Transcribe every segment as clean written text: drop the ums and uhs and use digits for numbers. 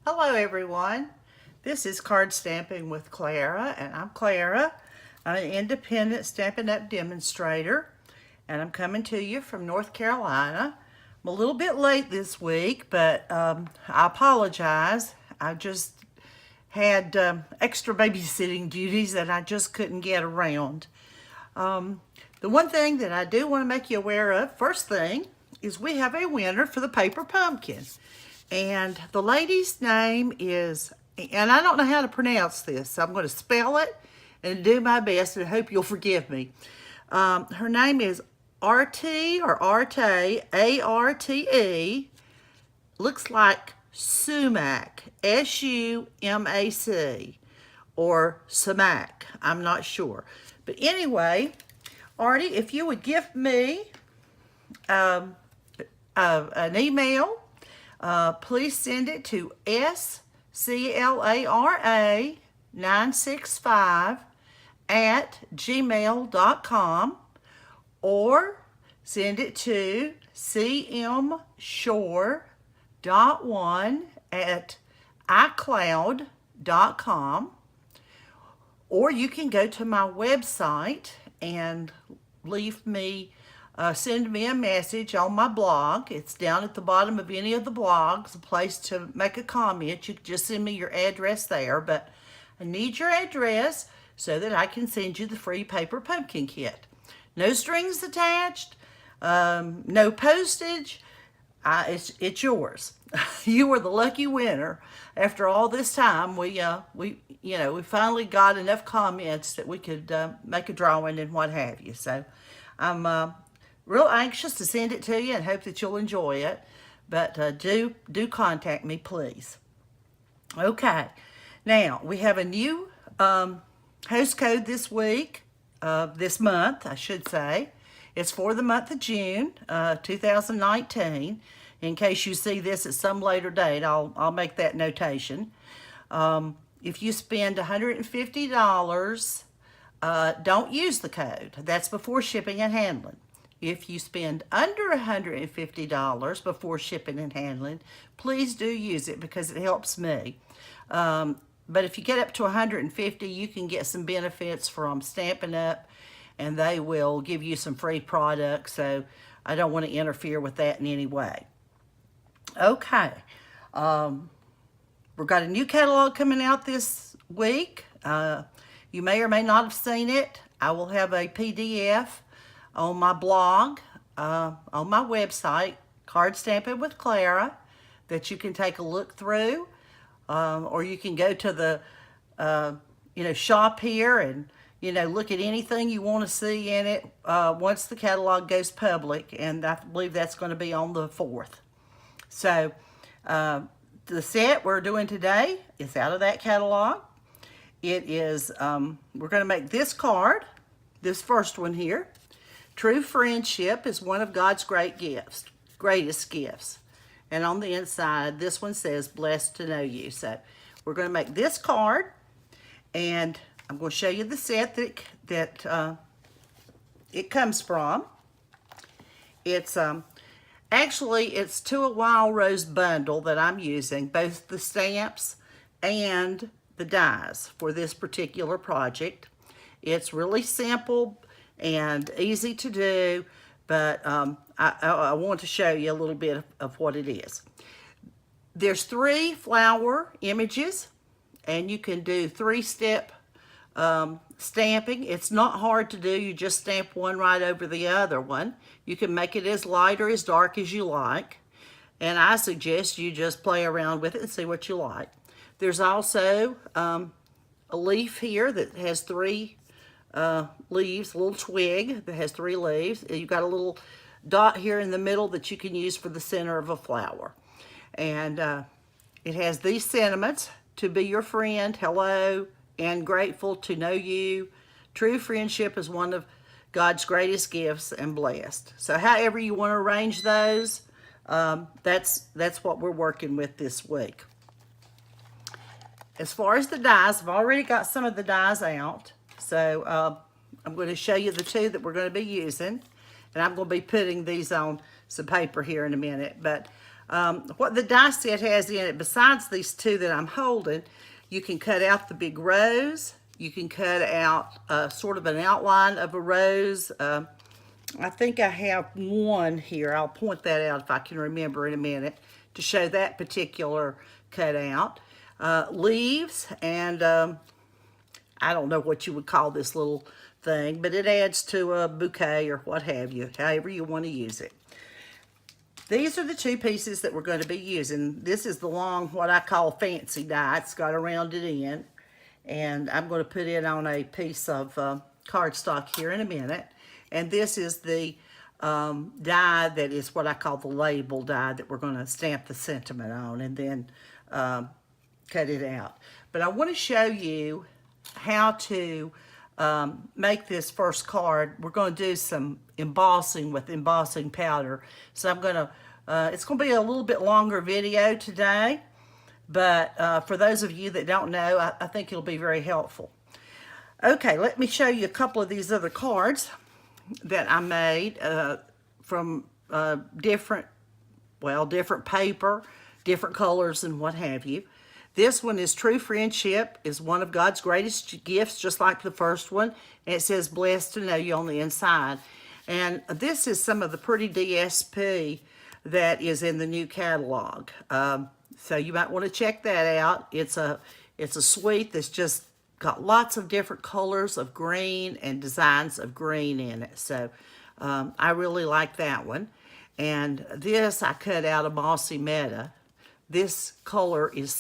Hello everyone, this is Card Stamping with Clara, and I'm Clara. I'm an independent Stampin' Up! Demonstrator, and I'm coming to you from North Carolina. I'm a little bit late this week, but I apologize. I just had extra babysitting duties that I just couldn't get around. The one thing that I do want to make you aware of, first thing, is we have a winner for the paper pumpkin. And the lady's name is, and I don't know how to pronounce this, so I'm going to spell it and do my best, and I hope you'll forgive me. Her name is Arte or Arte, A-R-T-E. Looks like sumac, S-U-M-A-C, or sumac. I'm not sure. But anyway, Artie, if you would give me an email, please send it to sclara965@gmail.com, or send it to cmshore.1@icloud.com, or you can go to my website and leave me send me a message on my blog. It's down at the bottom of any of the blogs, a place to make a comment. You can just send me your address there, but I need your address so that I can send you the free paper pumpkin kit. No strings attached, no postage. It's yours. You were the lucky winner. After all this time, we finally got enough comments that we could make a drawing and what have you. So I'm real anxious to send it to you and hope that you'll enjoy it. But do contact me, please. Okay, now we have a new host code this week, this month, I should say. It's for the month of June, 2019. In case you see this at some later date, I'll make that notation. If you spend $150, don't use the code. That's before shipping and handling. If you spend under $150 before shipping and handling, please do use it because it helps me. But if you get up to $150, you can get some benefits from Stampin' Up! And they will give you some free products, so I don't want to interfere with that in any way. Okay, we've got a new catalog coming out this week. You may or may not have seen it. I will have a PDF on my blog, on my website, Card-Stampin with Clara, that you can take a look through, or you can go to the shop here and look at anything you want to see in it once the catalog goes public, and I believe that's going to be on the 4th. So the set we're doing today is out of that catalog. It is, we're going to make this card, this first one here. True friendship is one of God's greatest gifts. And on the inside, this one says, blessed to know you. So we're going to make this card, and I'm going to show you the set that it comes from. It's actually, it's to a Wild Rose bundle that I'm using, both the stamps and the dies for this particular project. It's really simple and easy to do, but I want to show you a little bit of what it is. There's 3 flower images, and you can do 3-step stamping. It's not hard to do. You just stamp one right over the other one. You can make it as light or as dark as you like, and I suggest you just play around with it and see what you like. There's also a leaf here that has 3 leaves, a little twig that has 3 leaves. You've got a little dot here in the middle that you can use for the center of a flower. And it has these sentiments: to be your friend, hello, and grateful to know you. True friendship is one of God's greatest gifts, and blessed. So however you want to arrange those, that's what we're working with this week. As far as the dies, I've already got some of the dies out. So I'm going to show you the 2 that we're going to be using. And I'm going to be putting these on some paper here in a minute. But What the die set has in it, besides these two that I'm holding, you can cut out the big rose. You can cut out sort of an outline of a rose. I think I have one here. I'll point that out if I can remember in a minute to show that particular cutout. Leaves, and I don't know what you would call this little thing, but it adds to a bouquet or what have you, however you want to use it. These are the two pieces that we're going to be using. This is the long, what I call fancy die. It's got a rounded end, and I'm going to put it on a piece of cardstock here in a minute. And this is the die that is what I call the label die that we're going to stamp the sentiment on and then cut it out. But I want to show you how to make this first card. We're going to do some embossing with embossing powder. So I'm going to, it's going to be a little bit longer video today, but for those of you that don't know, I think it'll be very helpful. Okay, let me show you a couple of these other cards that I made from different paper, different colors and what have you. This one is True Friendship is one of God's greatest gifts, just like the first one. And it says, blessed to know you on the inside. And this is some of the pretty DSP that is in the new catalog. So you might want to check that out. It's a suite that's just got lots of different colors of green and designs of green in it. So I really like that one. And this I cut out of Mossy Meadow. This color is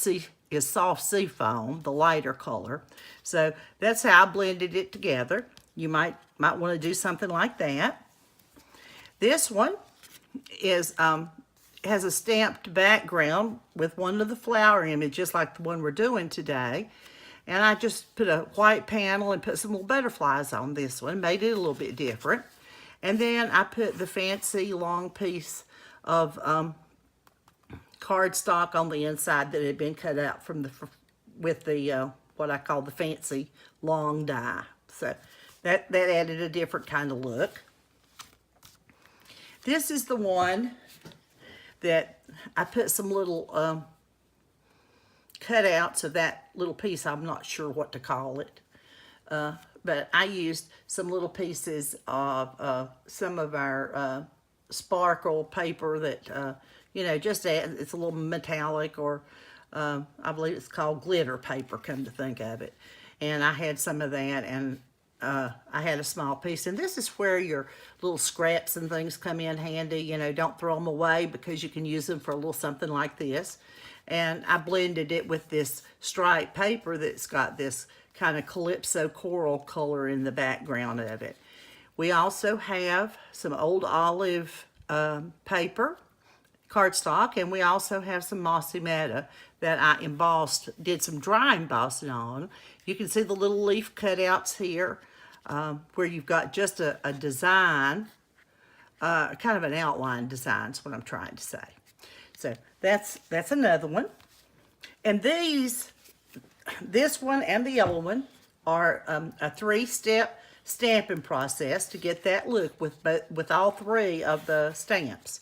soft sea foam, the lighter color. So that's how I blended it together. You might want to do something like that. This one is has a stamped background with one of the flower images like the one we're doing today. And I just put a white panel and put some little butterflies on this one, made it a little bit different. And then I put the fancy long piece of cardstock on the inside that had been cut out from with the what I call the fancy long die. So that added a different kind of look. This is the one that I put some little cutouts of that little piece. I'm not sure what to call it, but I used some little pieces of some of our sparkle paper that you know, just it's a little metallic, or I believe it's called glitter paper, come to think of it. And I had some of that, and I had a small piece. And this is where your little scraps and things come in handy. You know, don't throw them away because you can use them for a little something like this. And I blended it with this striped paper that's got this kind of calypso coral color in the background of it. We also have some old olive paper, cardstock, and we also have some Mossy Meadow that I embossed, did some dry embossing on. You can see the little leaf cutouts here where you've got just a design, kind of an outline design is what I'm trying to say. So that's another one. And this one and the yellow one are a 3-step stamping process to get that look with all 3 of the stamps.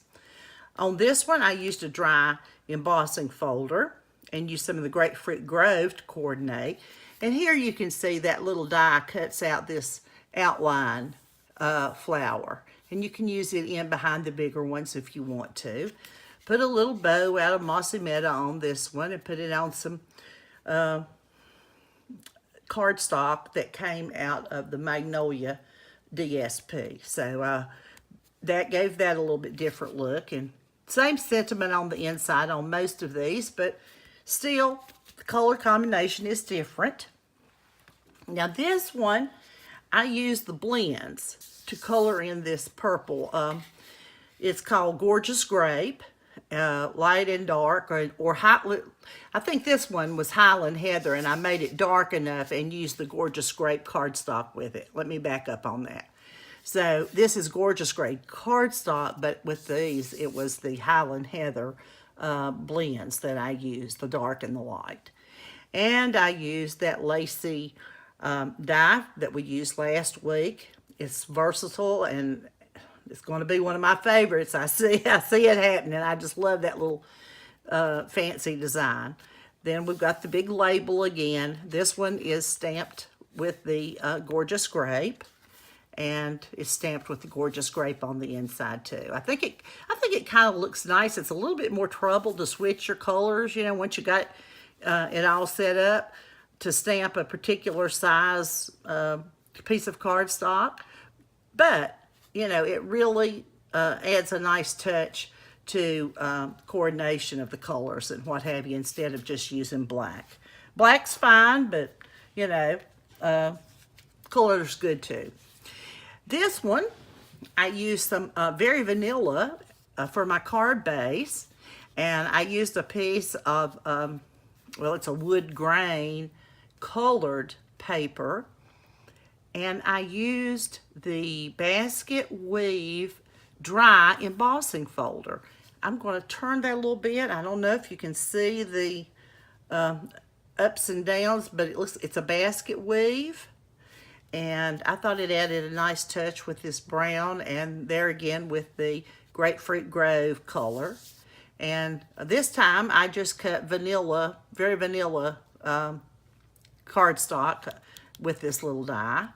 On this one, I used a dry embossing folder and used some of the Grapefruit Grove to coordinate. And here you can see that little die cuts out this outline flower. And you can use it in behind the bigger ones if you want to. Put a little bow out of Mossy Meadow on this one and put it on some cardstock that came out of the Magnolia DSP. So that gave that a little bit different look, and same sentiment on the inside on most of these, but still the color combination is different. Now this one, I used the blends to color in this purple. It's called Gorgeous Grape, light and dark, or I think this one was Highland Heather, and I made it dark enough and used the Gorgeous Grape cardstock with it. Let me back up on that. So this is Gorgeous Grape cardstock, but with these, it was the Highland Heather blends that I used, the dark and the light. And I used that lacy die that we used last week. It's versatile and It's going to be one of my favorites. I see it happening. I just love that little fancy design. Then we've got the big label again. This one is stamped with the gorgeous grape, and it's stamped with the gorgeous grape on the inside too. I think it kind of looks nice. It's a little bit more trouble to switch your colors, you know, once you got it all set up to stamp a particular size piece of cardstock. But, you know, it really adds a nice touch to coordination of the colors and what have you, instead of just using black. Black's fine, but, you know, color's good too. This one, I used some very vanilla for my card base, and I used a piece of, well, it's a wood grain colored paper, and I used the basket weave dry embossing folder. I'm going to turn that a little bit. I don't know if you can see the ups and downs, but it's a basket weave, and I thought it added a nice touch with this brown, and there again with the Grapefruit Grove color. And this time I just cut vanilla, very vanilla cardstock with this little die.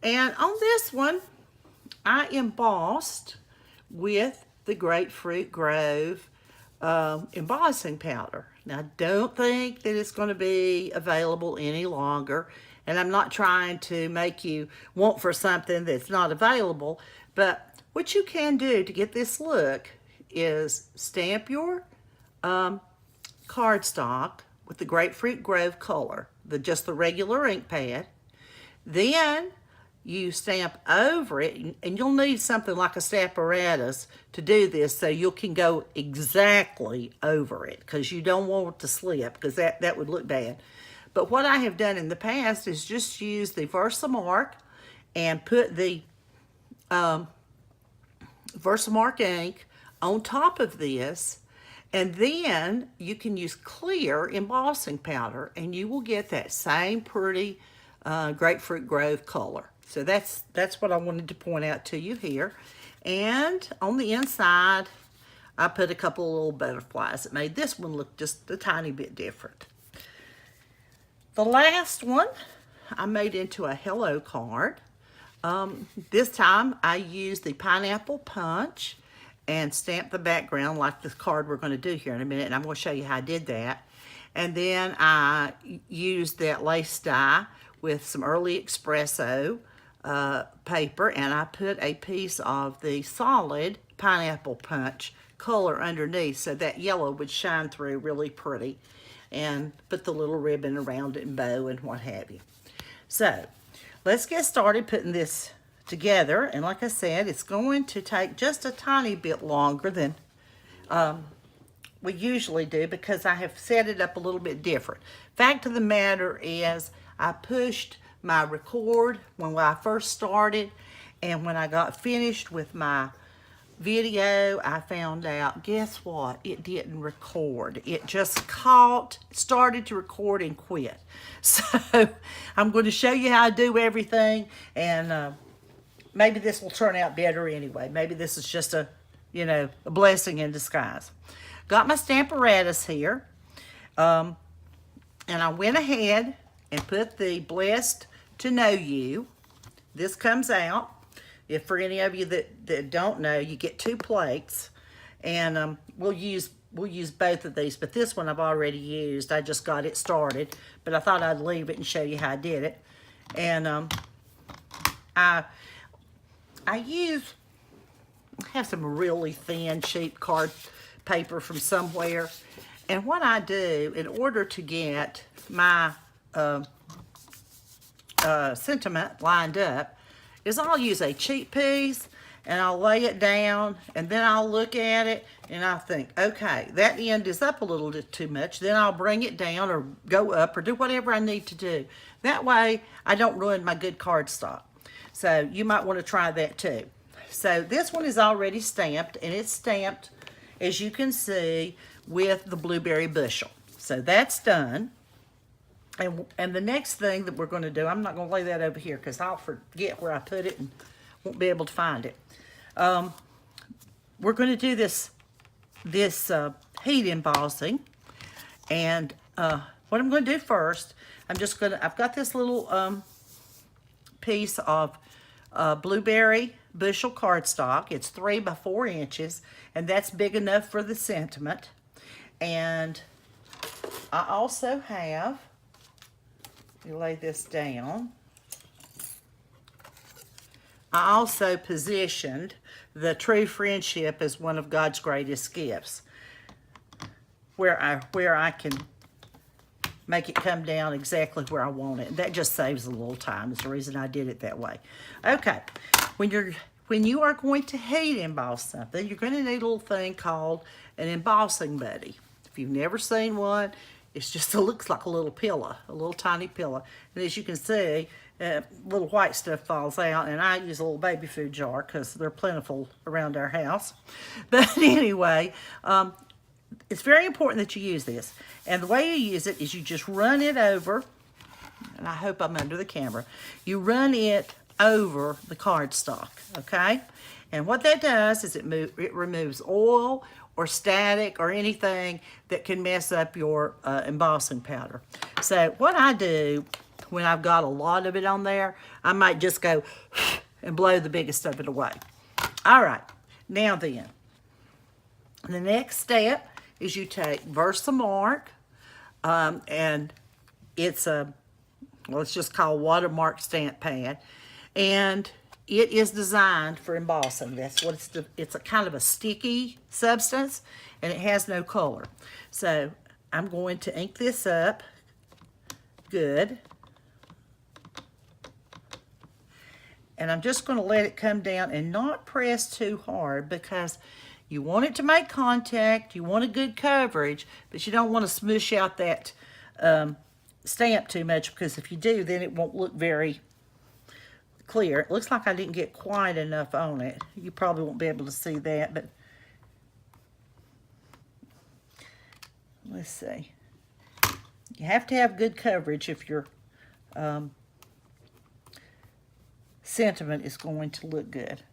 And on this one, I embossed with the Grapefruit Grove embossing powder. Now, I don't think that it's going to be available any longer, and I'm not trying to make you want for something that's not available, but what you can do to get this look is stamp your cardstock with the Grapefruit Grove color, just the regular ink pad. Then you stamp over it, and you'll need something like a stamparatus to do this, so you can go exactly over it, because you don't want it to slip, because that would look bad. But what I have done in the past is just use the Versamark and put the Versamark ink on top of this, and then you can use clear embossing powder, and you will get that same pretty Grapefruit Grove color. So that's what I wanted to point out to you here. And on the inside, I put a couple of little butterflies that made this one look just a tiny bit different. The last one I made into a hello card. This time I used the pineapple punch and stamped the background like the card we're going to do here in a minute, and I'm going to show you how I did that. And then I used that lace die with some early espresso paper, and I put a piece of the solid pineapple punch color underneath, so that yellow would shine through really pretty, and put the little ribbon around it and bow and what have you. So let's get started putting this together, and like I said, it's going to take just a tiny bit longer than we usually do, because I have set it up a little bit different. Fact of the matter is, I pushed my record when I first started, and when I got finished with my video, I found out, guess what? It didn't record. It just started to record and quit. So I'm going to show you how I do everything, and maybe this will turn out better anyway. Maybe this is just a blessing in disguise. Got my stamparatus here, and I went ahead and put the Blessed to Know You. This comes out. If for any of you that don't know, you get 2 plates, and we'll use both of these, but this one I've already used. I just got it started, but I thought I'd leave it and show you how I did it. And I have some really thin, cheap card paper from somewhere, and what I do in order to get my sentiment lined up is I'll use a cheap piece, and I'll lay it down, and then I'll look at it, and I'll think, okay, that end is up a little bit too much. Then I'll bring it down or go up or do whatever I need to do. That way I don't ruin my good cardstock. So you might want to try that too. So this one is already stamped, and it's stamped, as you can see, with the blueberry bushel. So that's done. And the next thing that we're going to do, I'm not going to lay that over here because I'll forget where I put it and won't be able to find it. we're going to do this heat embossing. And what I'm going to do first, I've got this little piece of blueberry bushel cardstock. It's 3 by 4 inches, and that's big enough for the sentiment. And I also have, let me lay this down, I also positioned the true friendship as one of God's greatest gifts, where I can make it come down exactly where I want it. That just saves a little time. It's the reason I did it that way. Okay, when you are going to heat emboss something, you're going to need a little thing called an embossing buddy. If you've never seen one, it looks like a little pillow, a little tiny pillow. And as you can see, little white stuff falls out, and I use a little baby food jar because they're plentiful around our house. But anyway, it's very important that you use this. And the way you use it is you just run it over, and I hope I'm under the camera. You run it over the cardstock, okay? And what that does is it removes oil or static or anything that can mess up your embossing powder. So what I do when I've got a lot of it on there, I might just go and blow the biggest of it away. All right, now then, the next step is you take Versamark, and it's just called watermark stamp pad, and it is designed for embossing. That's what it's a kind of a sticky substance, and it has no color. So I'm going to ink this up good. And I'm just going to let it come down and not press too hard, because you want it to make contact, you want a good coverage, but you don't want to smush out that stamp too much, because if you do, then it won't look very clear. It looks like I didn't get quite enough on it. You probably won't be able to see that, but let's see. You have to have good coverage if your sentiment is going to look good.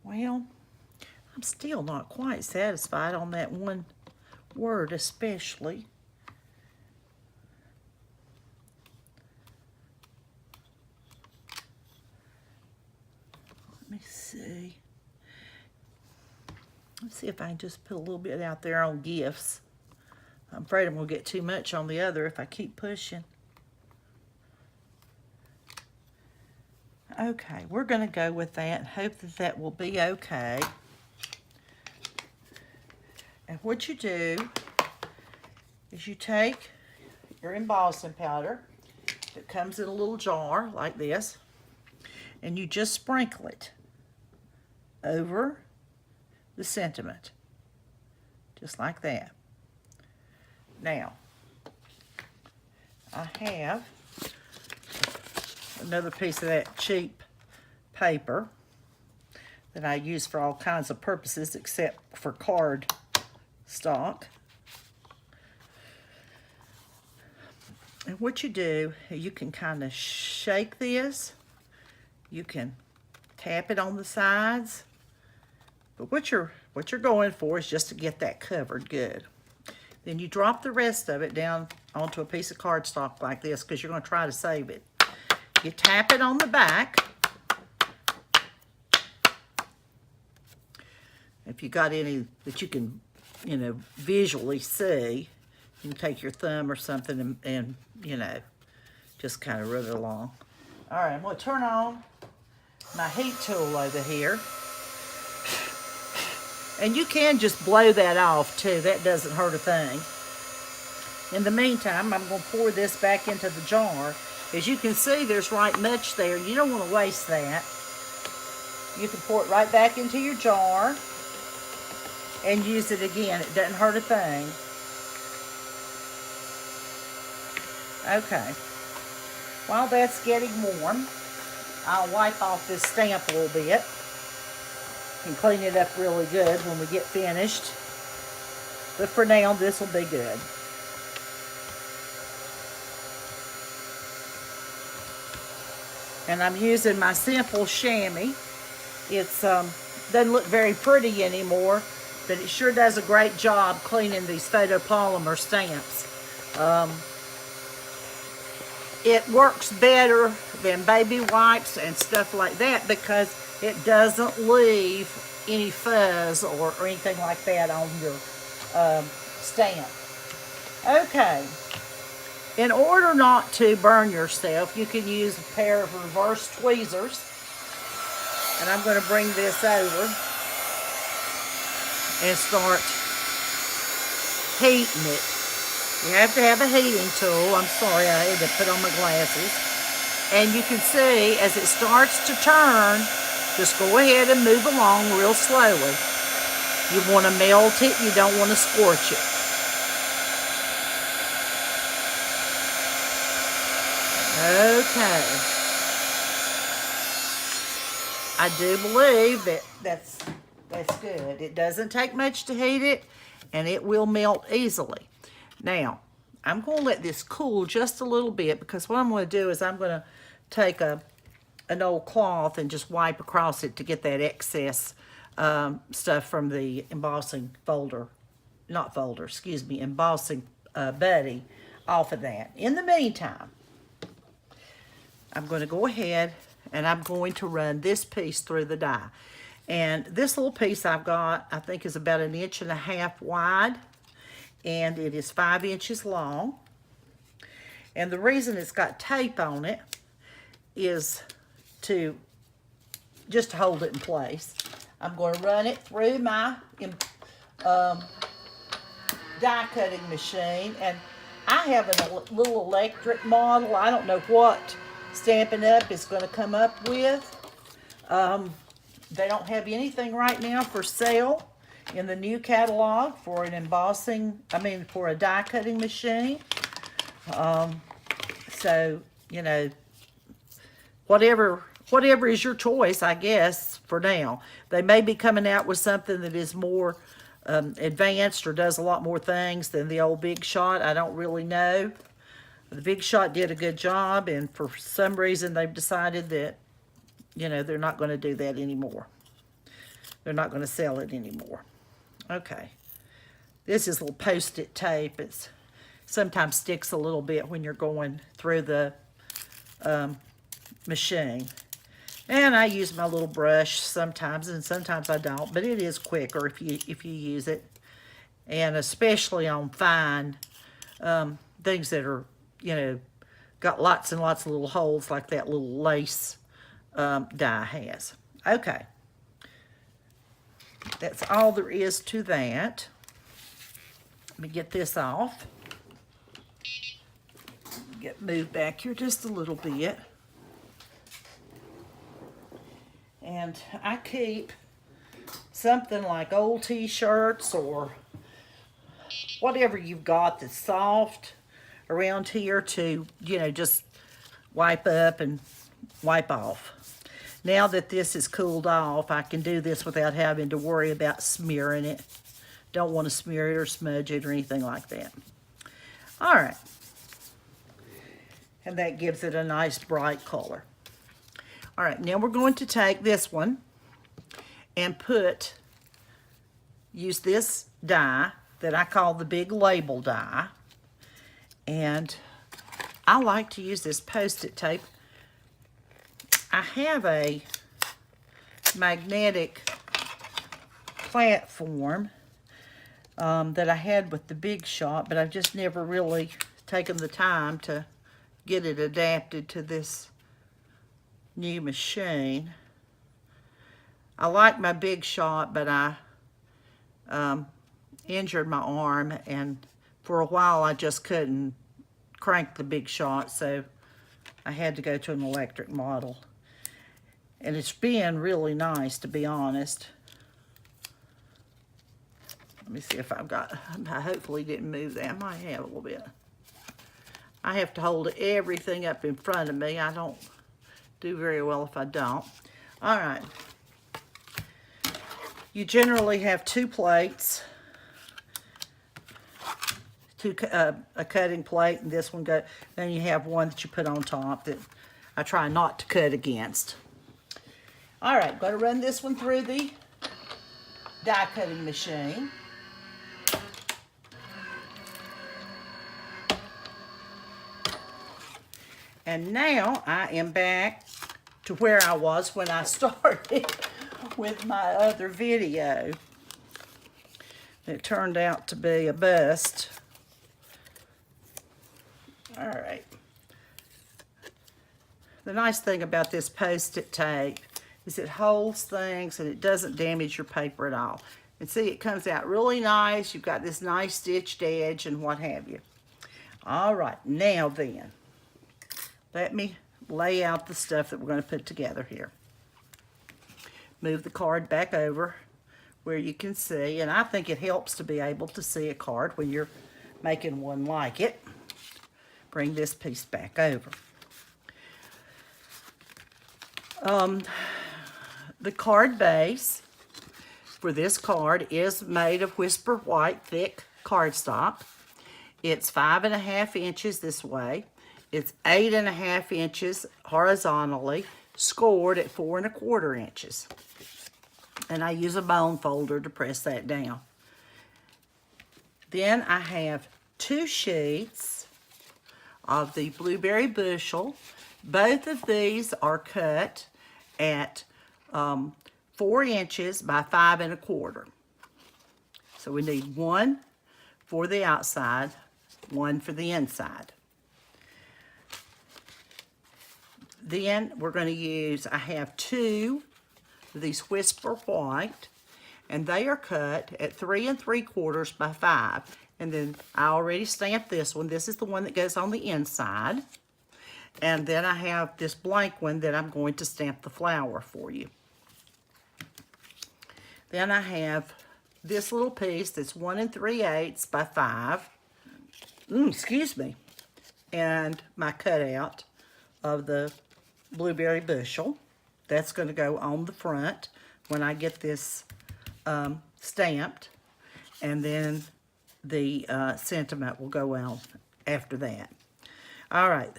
Well, I'm still not quite satisfied on that one word especially. Let me see. Let's see if I can just put a little bit out there on gifts. I'm afraid I'm going to get too much on the other if I keep pushing. Okay, we're going to go with that and hope that that will be okay. And what you do is you take your embossing powder that comes in a little jar like this, and you just sprinkle it over the sentiment, just like that. Now, I have another piece of that cheap paper that I use for all kinds of purposes except for card stock. And what you do, you can kind of shake this. You can tap it on the sides. But what you're going for is just to get that covered good. Then you drop the rest of it down onto a piece of cardstock like this, because you're going to try to save it. You tap it on the back. If you got any that you can, visually see, you can take your thumb or something and just kind of rub it along. All right, I'm going to turn on my heat tool over here. And you can just blow that off too. That doesn't hurt a thing. In the meantime, I'm going to pour this back into the jar. As you can see, there's right much there. You don't want to waste that. You can pour it right back into your jar and use it again. It doesn't hurt a thing. Okay. While that's getting warm, I'll wipe off this stamp a little bit and clean it up really good when we get finished. But for now, this will be good. And I'm using my simple chamois It's doesn't look very pretty anymore, but it sure does a great job cleaning these photopolymer stamps. It works better than baby wipes and stuff like that because it doesn't leave any fuzz or anything like that on your stamp. Okay. In order not to burn yourself, you can use a pair of reverse tweezers. And I'm going to bring this over and start heating it. You have to have a heating tool. I'm sorry, I had to put on my glasses. And you can see as it starts to turn, just go ahead and move along real slowly. You want to melt it, you don't want to scorch it. Okay. I do believe that that's good. It doesn't take much to heat it, and it will melt easily. Now, I'm going to let this cool just a little bit because what I'm going to do is I'm going to take an old cloth and just wipe across it to get that excess stuff from the embossing embossing buddy off of that. In the meantime, I'm going to go ahead and I'm going to run this piece through the die. And this little piece I've got, I think, is about 1.5 inches wide, and it is 5 inches long. And the reason it's got tape on it is to just hold it in place. I'm going to run it through my die cutting machine, and I have a little electric model. I don't know what Stampin' Up! Is going to come up with. They don't have anything right now for sale in the new catalog for an for a die cutting machine. So, you know, whatever is your choice, I guess, for now. They may be coming out with something that is more advanced or does a lot more things than the old Big Shot. I don't really know. The Big Shot did a good job, and for some reason they've decided that, you know, they're not going to do that anymore. They're not going to sell it anymore. Okay. This is a little Post-it tape. It sometimes sticks a little bit when you're going through the machine. And I use my little brush sometimes, and sometimes I don't, but it is quicker if you use it. And especially on fine things that are, you know, got lots and lots of little holes like that little lace die has. Okay. That's all there is to that. Let me get this off. Get moved back here just a little bit. And I keep something like old t-shirts or whatever you've got that's soft around here to, you know, just wipe up and wipe off. Now that this is cooled off, I can do this without having to worry about smearing it. Don't want to smear it or smudge it or anything like that. All right. And that gives it a nice bright color. All right, now we're going to take this one and use this die that I call the big label die. And I like to use this Post-it tape. I have a magnetic platform that I had with the Big Shot, but I've just never really taken the time to get it adapted to this new machine. I like my Big Shot, but I injured my arm, and for a while I just couldn't crank the Big Shot, so I had to go to an electric model. And it's been really nice, to be honest. Let me see if I hopefully didn't move that. I might have a little bit. I have to hold everything up in front of me. I don't do very well if I don't. All right. You generally have 2 plates. A cutting plate, and this one goes. Then you have one that you put on top that I try not to cut against. All right, going to run this one through the die cutting machine. And now I am back to where I was when I started with my other video. It turned out to be a bust. All right. The nice thing about this Post-it tape is it holds things and it doesn't damage your paper at all. And see, it comes out really nice. You've got this nice stitched edge and what have you. All right, now then, let me lay out the stuff that we're going to put together here. Move the card back over where you can see, and I think it helps to be able to see a card when you're making one like it. Bring this piece back over. The card base for this card is made of Whisper White thick cardstock. It's 5.5 inches this way. It's 8.5 inches horizontally, scored at 4.25 inches. And I use a bone folder to press that down. Then I have 2 sheets of the Blueberry Bushel. Both of these are cut at 4 inches by 5.25. So we need one for the outside, one for the inside. Then we're going to use, I have 2 of these Whisper White, and they are cut at 3 3/4 by 5. And then I already stamped this one. This is the one that goes on the inside. And then I have this blank one that I'm going to stamp the flower for you. Then I have this little piece that's 1 3/8 by 5. Excuse me. And my cutout of the Blueberry Bushel. That's going to go on the front when I get this stamped. And then the sentiment will go on after that. All right.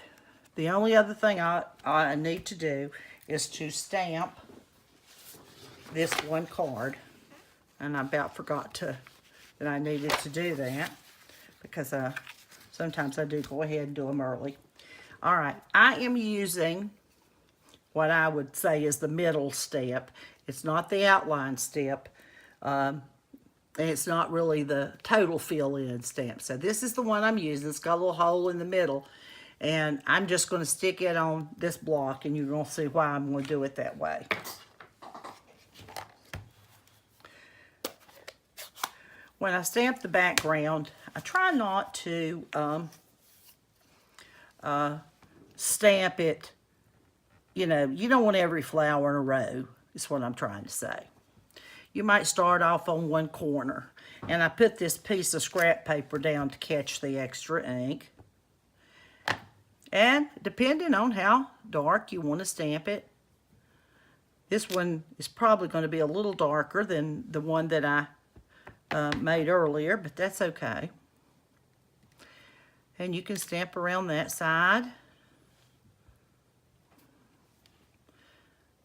The only other thing I need to do is to stamp this one card. And I about forgot that I needed to do that because sometimes I do go ahead and do them early. All right. I am using what I would say is the middle step. It's not the outline step. And it's not really the total fill-in stamp. So this is the one I'm using. It's got a little hole in the middle. And I'm just going to stick it on this block, and you're going to see why I'm going to do it that way. When I stamp the background, I try not to stamp it. You know, you don't want every flower in a row, is what I'm trying to say. You might start off on one corner. And I put this piece of scrap paper down to catch the extra ink. And depending on how dark you want to stamp it, this one is probably going to be a little darker than the one that I made earlier, but that's okay. And you can stamp around that side.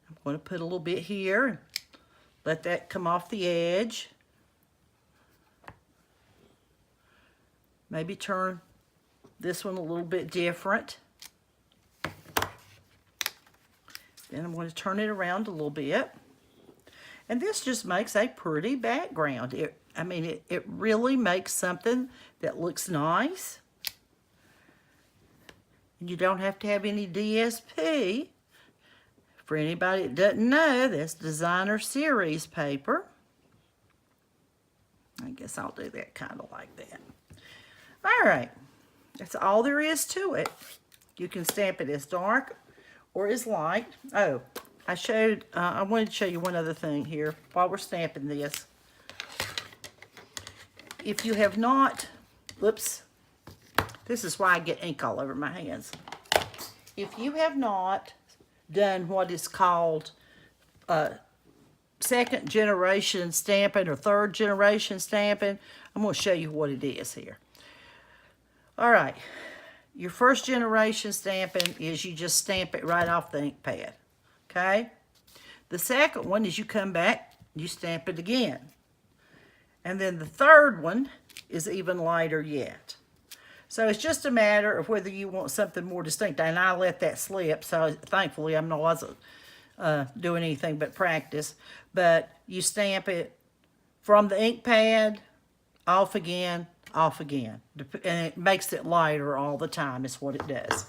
I'm going to put a little bit here. Let that come off the edge. Maybe turn this one a little bit different. Then I'm going to turn it around a little bit. And this just makes a pretty background. It really makes something that looks nice. And you don't have to have any DSP. For anybody that doesn't know, that's Designer Series paper. I guess I'll do that kind of like that. All right. That's all there is to it. You can stamp it as dark or as light. Oh, I wanted to show you one other thing here while we're stamping this. If you have not, whoops, this is why I get ink all over my hands. If you have not done what is called second generation stamping or third generation stamping, I'm going to show you what it is here. All right, your first generation stamping is you just stamp it right off the ink pad, okay? The second one is you come back, you stamp it again. And then the third one is even lighter yet. So it's just a matter of whether you want something more distinct. And I let that slip, so thankfully I wasn't doing anything but practice. But you stamp it from the ink pad, off again, off again. And it makes it lighter all the time is what it does.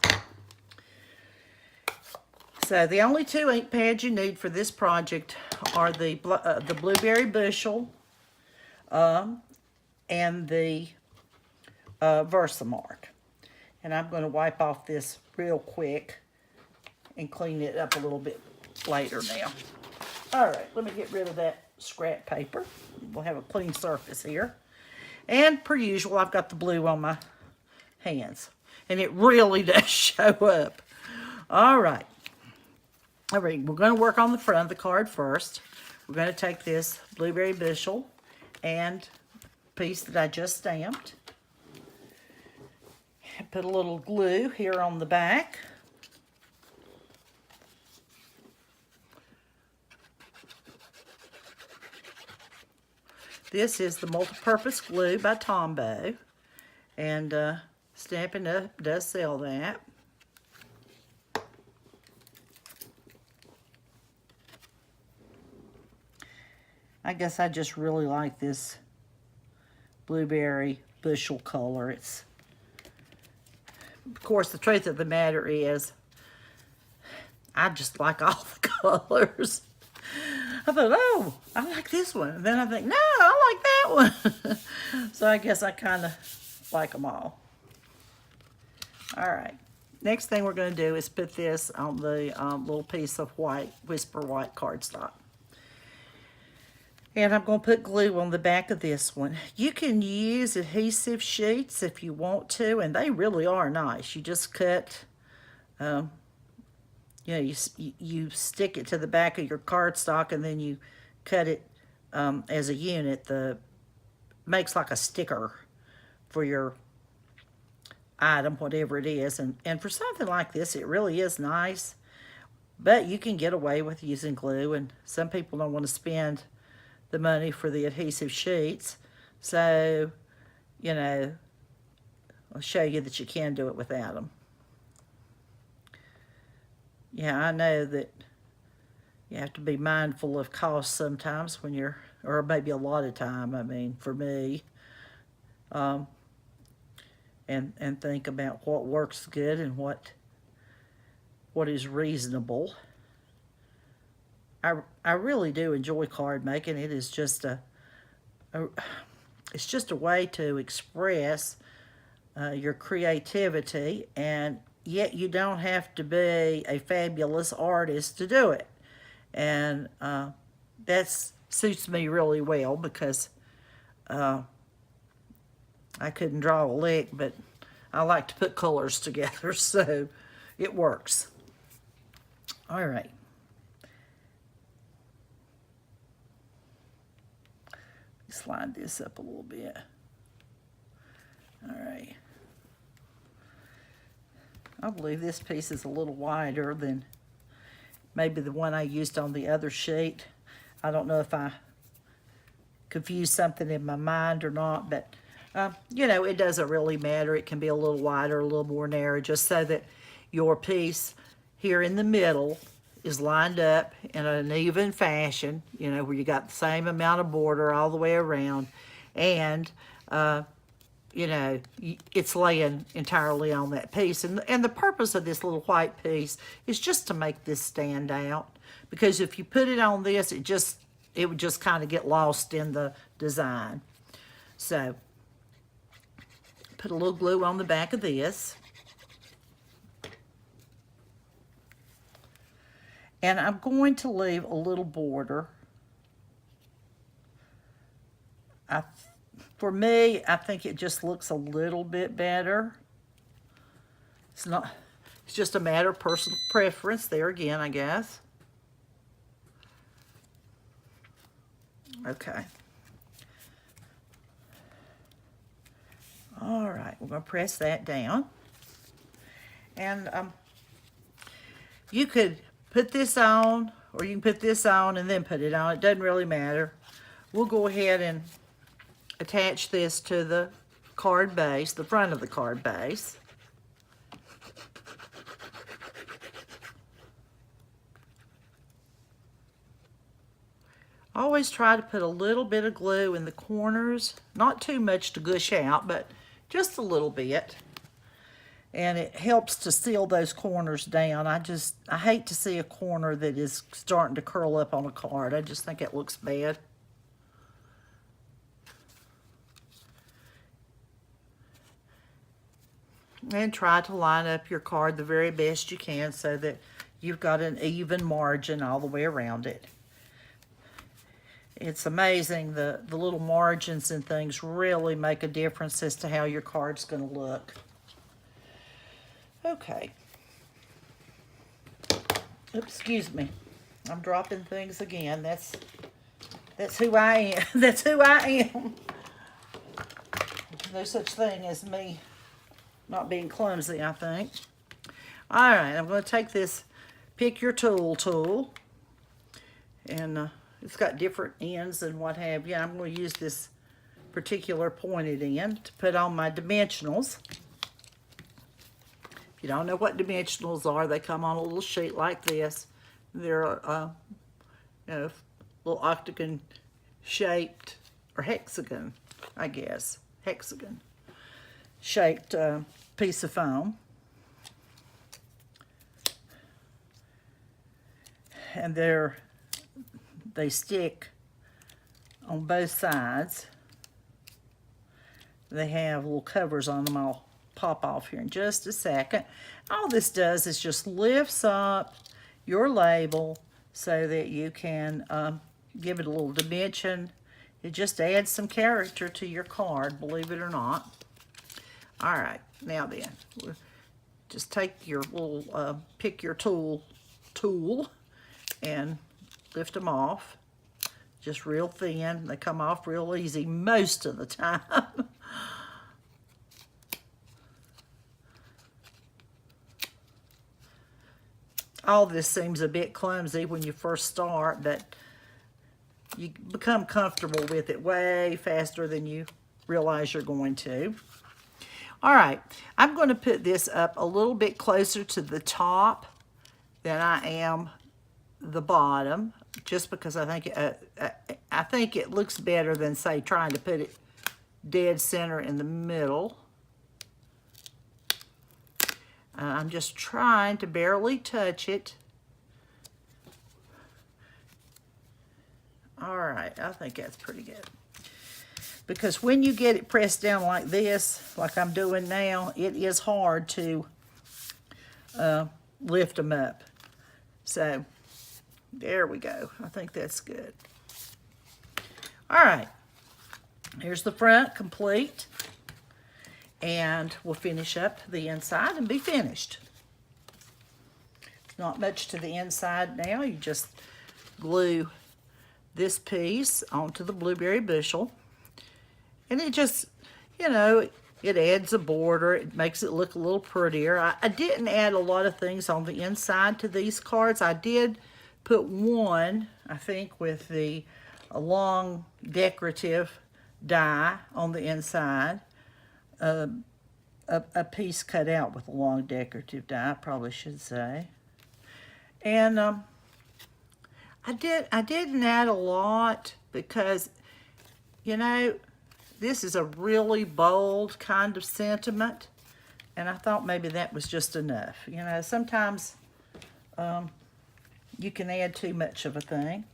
So the only two ink pads you need for this project are the Blueberry Bushel and the Versamark. And I'm going to wipe off this real quick and clean it up a little bit later now. All right, let me get rid of that scrap paper. We'll have a clean surface here. And per usual, I've got the blue on my hands. And it really does show up. All right. All right, we're going to work on the front of the card first. We're going to take this Blueberry Bushel and piece that I just stamped. Put a little glue here on the back. This is the multi-purpose glue by Tombow, and Stampin' Up! Does sell that. I guess I just really like this Blueberry Bushel color. It's, of course, the truth of the matter is, I just like all the colors. I thought, oh, I like this one. And then I think, no, I like that one. So I guess I kind of like them all. All right. Next thing we're going to do is put this on the little piece of white, Whisper White cardstock. And I'm going to put glue on the back of this one. You can use adhesive sheets if you want to, and they really are nice. You just cut, you stick it to the back of your cardstock, and then you cut it as a unit. Makes like a sticker for your item, whatever it is. And for something like this, it really is nice. But you can get away with using glue, and some people don't want to spend the money for the adhesive sheets. So, I'll show you that you can do it without them. Yeah, I know that you have to be mindful of cost sometimes when you're, or maybe a lot of time, I mean, for me. And think about what works good and what is reasonable. I really do enjoy card making. It is just it's just a way to express your creativity, and yet you don't have to be a fabulous artist to do it. And that suits me really well, because I couldn't draw a lick, but I like to put colors together, so it works. All right. Slide this up a little bit. All right. I believe this piece is a little wider than maybe the one I used on the other sheet. I don't know if I confused something in my mind or not, but it doesn't really matter. It can be a little wider, a little more narrow, just so that your piece here in the middle is lined up in an even fashion, where you got the same amount of border all the way around, and it's laying entirely on that piece. And the purpose of this little white piece is just to make this stand out, because if you put it on this, it would just kind of get lost in the design. So put a little glue on the back of this. And I'm going to leave a little border. For me, I think it just looks a little bit better. It's just a matter of personal preference there again, I guess. Okay. All right, we're going to press that down. And you could put this on or you can put this on and then put it on. It doesn't really matter. We'll go ahead and attach this to the card base, the front of the card base. Always try to put a little bit of glue in the corners, not too much to gush out, but just a little bit. And it helps to seal those corners down. I hate to see a corner that is starting to curl up on a card. I just think it looks bad. And try to line up your card the very best you can so that you've got an even margin all the way around it. It's amazing, the little margins and things really make a difference as to how your card's going to look. Okay. Oops, excuse me. I'm dropping things again. That's who I am. That's who I am. No such thing as me not being clumsy, I think. All right, I'm going to take this pick your tool, and it's got different ends and what have you. I'm going to use this particular pointed end to put on my dimensionals. If you don't know what dimensionals are, they come on a little sheet like this. They're you know, little octagon shaped, or hexagon, I guess, hexagon shaped piece of foam. And they stick on both sides. They have little covers on them. I'll pop off here in just a second. All this does is just lifts up your label so that you can give it a little dimension. It just adds some character to your card, believe it or not. All right, now then, just take your little pick your tool and lift them off. Just real thin. They come off real easy most of the time. All this seems a bit clumsy when you first start, but you become comfortable with it way faster than you realize you're going to. All right, I'm going to put this up a little bit closer to the top than I am the bottom, just because I think it looks better than, say, trying to put it dead center in the middle. I'm just trying to barely touch it. All right, I think that's pretty good. Because when you get it pressed down like this, like I'm doing now, it is hard to lift them up. So, there we go. I think that's good. All right, here's the front complete. And we'll finish up the inside and be finished. Not much to the inside now. You just glue this piece onto the blueberry bushel. And it just, you know, it adds a border. It makes it look a little prettier. I didn't add a lot of things on the inside to these cards. I did put one, I think, with the long decorative die on the inside. A piece cut out with a long decorative die, I probably should say. And I didn't add a lot because, you know, this is a really bold kind of sentiment, and I thought maybe that was just enough. You know, sometimes you can add too much of a thing.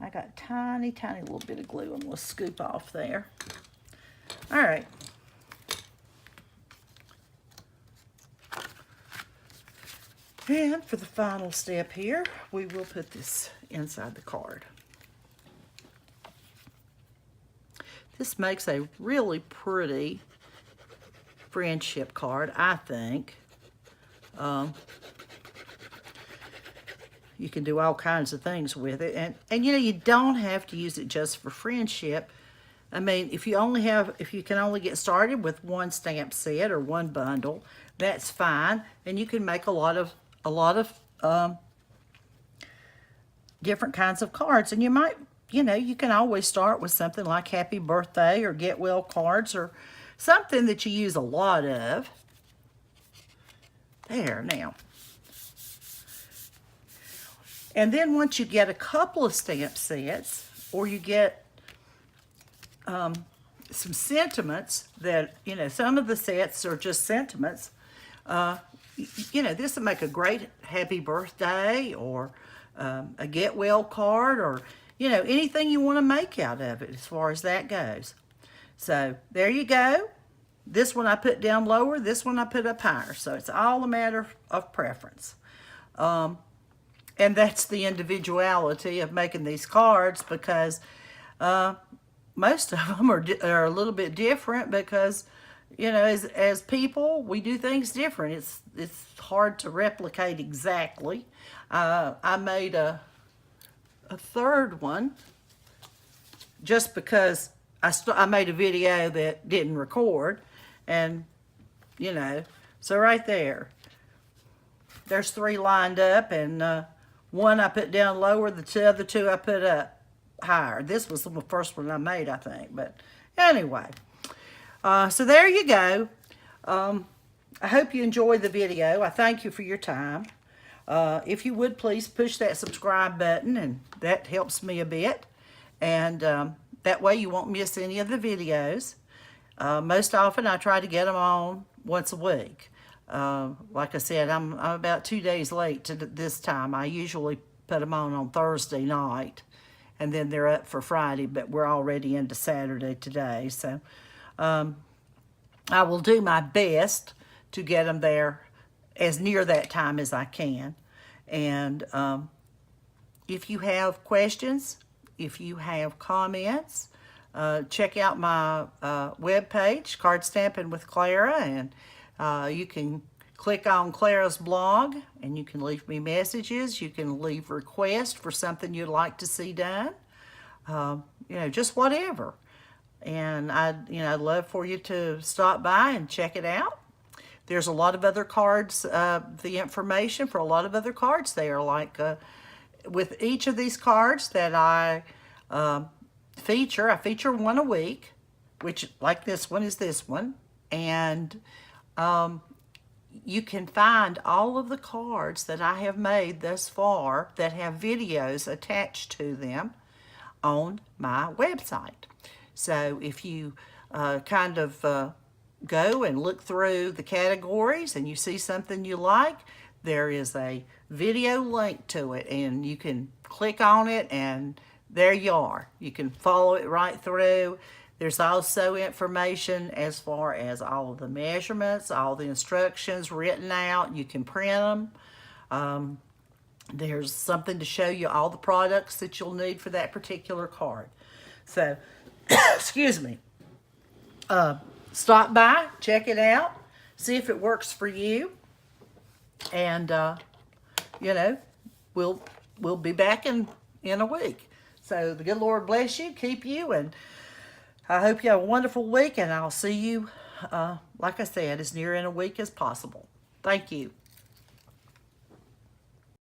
I got a tiny, tiny little bit of glue I'm going to scoop off there. All right. And for the final step here, we will put this inside the card. This makes a really pretty friendship card, I think. You can do all kinds of things with it. And you know, you don't have to use it just for friendship. I mean, if you can only get started with one stamp set or one bundle, that's fine. And you can make a lot of different kinds of cards. And you might, you can always start with something like happy birthday or get well cards or something that you use a lot of. There, now. And then once you get a couple of stamp sets, or you get some sentiments that, some of the sets are just sentiments, this will make a great happy birthday or a get well card, or, anything you want to make out of it as far as that goes. So there you go. This one I put down lower, this one I put up higher. So it's all a matter of preference. And that's the individuality of making these cards, because most of them are a little bit different, because, as people, we do things different. It's hard to replicate exactly. I made a third one just because I made a video that didn't record, and, so right there. There's 3 lined up, and one I put down lower, the other 2 I put up higher. This was the first one I made, I think. But anyway, so there you go. I hope you enjoyed the video. I thank you for your time. If you would, please push that subscribe button, and that helps me a bit. And that way you won't miss any of the videos. Most often I try to get them on once a week. Like I said, I'm about 2 days late to this time. I usually put them on Thursday night, and then they're up for Friday, but we're already into Saturday today. So I will do my best to get them there as near that time as I can. And if you have questions, if you have comments, check out my webpage, CardStampinWithClara, and you can click on Clara's blog, and you can leave me messages. You can leave requests for something you'd like to see done. Just whatever. And I'd love for you to stop by and check it out. There's a lot of other cards, the information for a lot of other cards there. Like with each of these cards that I feature one a week, which, like this one, is this one. And you can find all of the cards that I have made thus far that have videos attached to them on my website. So if you go and look through the categories and you see something you like, there is a video link to it, and you can click on it, and there you are. You can follow it right through. There's also information as far as all of the measurements, all the instructions written out. You can print them. There's something to show you all the products that you'll need for that particular card. So, excuse me. Stop by, check it out, see if it works for you. And, we'll be back in a week. So the good Lord bless you, keep you, and I hope you have a wonderful week, and I'll see you, like I said, as near in a week as possible. Thank you.